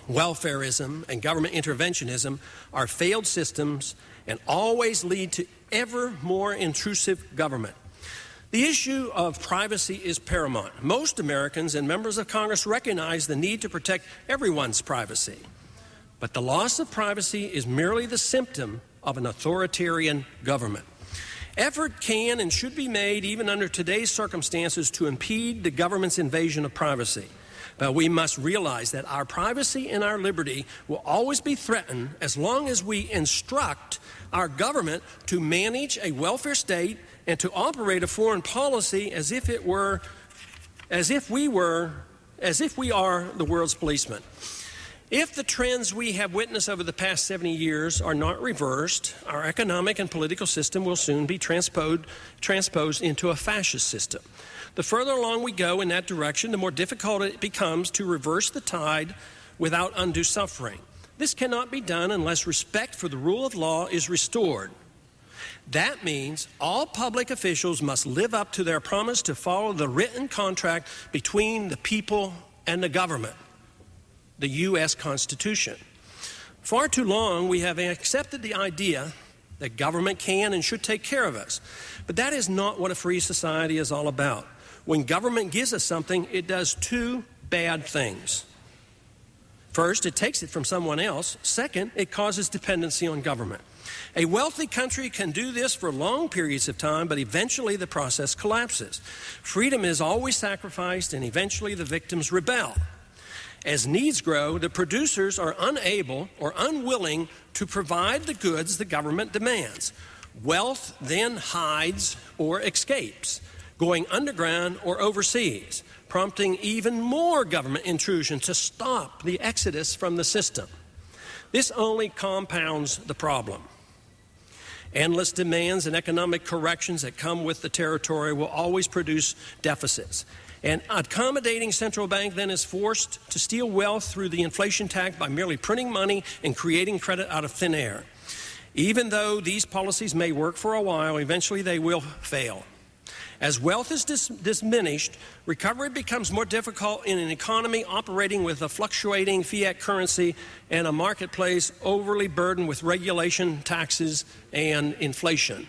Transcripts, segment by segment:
welfarism, and government interventionism are failed systems and always lead to ever more intrusive government. The issue of privacy is paramount. Most Americans and members of Congress recognize the need to protect everyone's privacy. But the loss of privacy is merely the symptom of an authoritarian government. Effort can and should be made, even under today's circumstances, to impede the government's invasion of privacy. But we must realize that our privacy and our liberty will always be threatened as long as we instruct our government to manage a welfare state and to operate a foreign policy as if we are the world's policemen. If the trends we have witnessed over the past 70 years are not reversed, our economic and political system will soon be transposed into a fascist system. The further along we go in that direction, the more difficult it becomes to reverse the tide without undue suffering. This cannot be done unless respect for the rule of law is restored. That means all public officials must live up to their promise to follow the written contract between the people and the government, the U.S. Constitution. Far too long we have accepted the idea that government can and should take care of us. But that is not what a free society is all about. When government gives us something, it does two bad things. First, it takes it from someone else. Second, it causes dependency on government. A wealthy country can do this for long periods of time, but eventually the process collapses. Freedom is always sacrificed, and eventually the victims rebel. As needs grow, the producers are unable or unwilling to provide the goods the government demands. Wealth then hides or escapes, going underground or overseas, prompting even more government intrusion to stop the exodus from the system. This only compounds the problem. Endless demands and economic corrections that come with the territory will always produce deficits. An accommodating central bank then is forced to steal wealth through the inflation tax by merely printing money and creating credit out of thin air. Even though these policies may work for a while, eventually they will fail. As wealth is diminished, recovery becomes more difficult in an economy operating with a fluctuating fiat currency and a marketplace overly burdened with regulation, taxes, and inflation.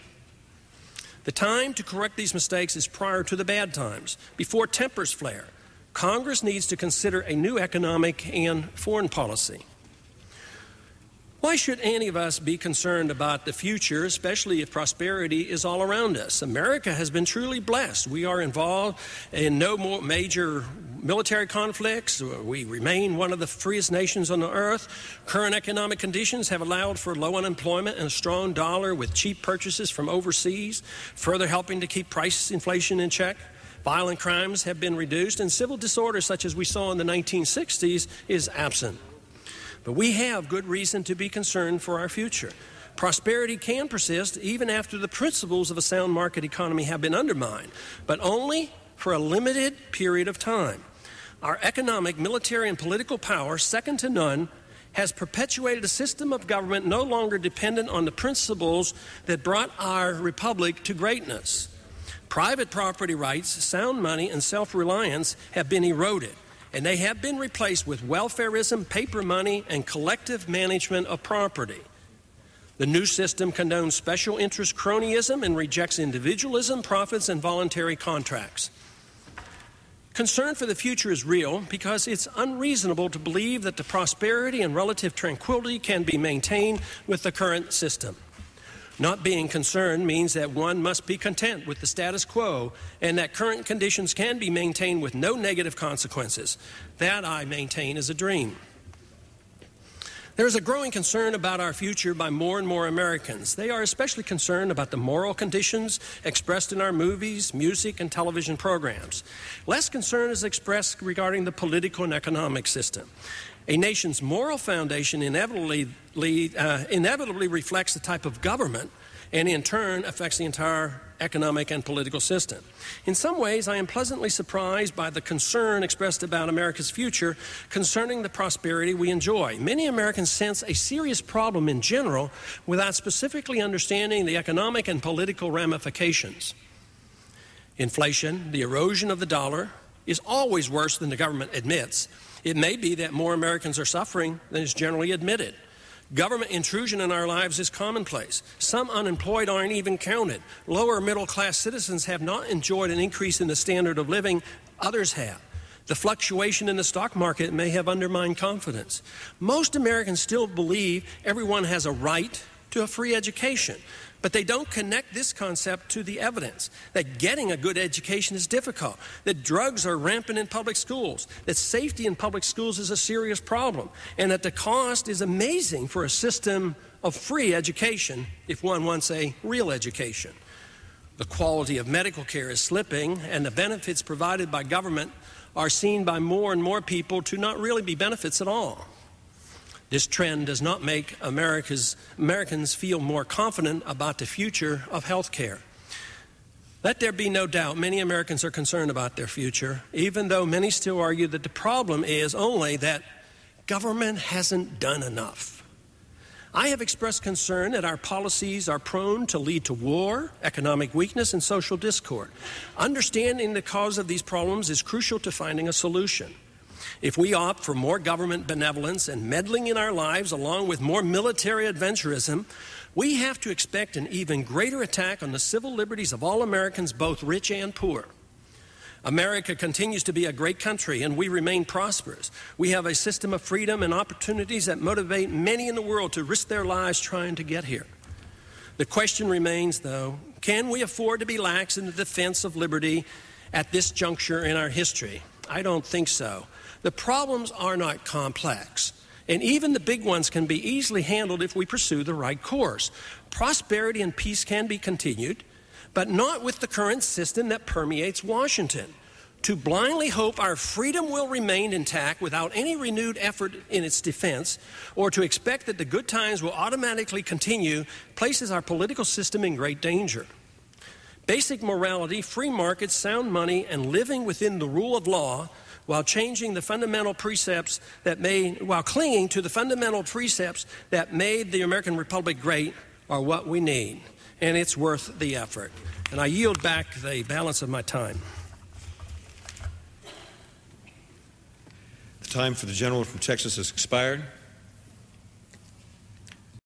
The time to correct these mistakes is prior to the bad times, before tempers flare. Congress needs to consider a new economic and foreign policy. Why should any of us be concerned about the future, especially if prosperity is all around us? America has been truly blessed. We are involved in no more major military conflicts. We remain one of the freest nations on the earth. Current economic conditions have allowed for low unemployment and a strong dollar with cheap purchases from overseas, further helping to keep price inflation in check. Violent crimes have been reduced, and civil disorder, such as we saw in the 1960s, is absent. But we have good reason to be concerned for our future. Prosperity can persist even after the principles of a sound market economy have been undermined, but only for a limited period of time. Our economic, military, and political power, second to none, has perpetuated a system of government no longer dependent on the principles that brought our republic to greatness. Private property rights, sound money, and self-reliance have been eroded, and they have been replaced with welfarism, paper money, and collective management of property. The new system condones special interest cronyism and rejects individualism, profits, and voluntary contracts. Concern for the future is real because it's unreasonable to believe that the prosperity and relative tranquility can be maintained with the current system. Not being concerned means that one must be content with the status quo and that current conditions can be maintained with no negative consequences. That, I maintain, is a dream. There is a growing concern about our future by more and more Americans. They are especially concerned about the moral conditions expressed in our movies, music, and television programs. Less concern is expressed regarding the political and economic system. A nation's moral foundation inevitably reflects the type of government and in turn affects the entire economic and political system. In some ways, I am pleasantly surprised by the concern expressed about America's future concerning the prosperity we enjoy. Many Americans sense a serious problem in general without specifically understanding the economic and political ramifications. Inflation, the erosion of the dollar, is always worse than the government admits. It may be that more Americans are suffering than is generally admitted. Government intrusion in our lives is commonplace. Some unemployed aren't even counted. Lower middle-class citizens have not enjoyed an increase in the standard of living. Others have. The fluctuation in the stock market may have undermined confidence. Most Americans still believe everyone has a right to a free education, but they don't connect this concept to the evidence that getting a good education is difficult, that drugs are rampant in public schools, that safety in public schools is a serious problem, and that the cost is amazing for a system of free education if one wants a real education. The quality of medical care is slipping, and the benefits provided by government are seen by more and more people to not really be benefits at all. This trend does not make Americans feel more confident about the future of health care. Let there be no doubt many Americans are concerned about their future, even though many still argue that the problem is only that government hasn't done enough. I have expressed concern that our policies are prone to lead to war, economic weakness, and social discord. Understanding the cause of these problems is crucial to finding a solution. If we opt for more government benevolence and meddling in our lives along with more military adventurism, we have to expect an even greater attack on the civil liberties of all Americans, both rich and poor. America continues to be a great country, and we remain prosperous. We have a system of freedom and opportunities that motivate many in the world to risk their lives trying to get here. The question remains, though, can we afford to be lax in the defense of liberty at this juncture in our history? I don't think so. The problems are not complex, and even the big ones can be easily handled if we pursue the right course. Prosperity and peace can be continued, but not with the current system that permeates Washington. To blindly hope our freedom will remain intact without any renewed effort in its defense, or to expect that the good times will automatically continue, places our political system in great danger. Basic morality, free markets, sound money, and living within the rule of law while clinging to the fundamental precepts that made the American Republic great are what we need. And it's worth the effort. And I yield back the balance of my time. The time for the gentleman from Texas has expired.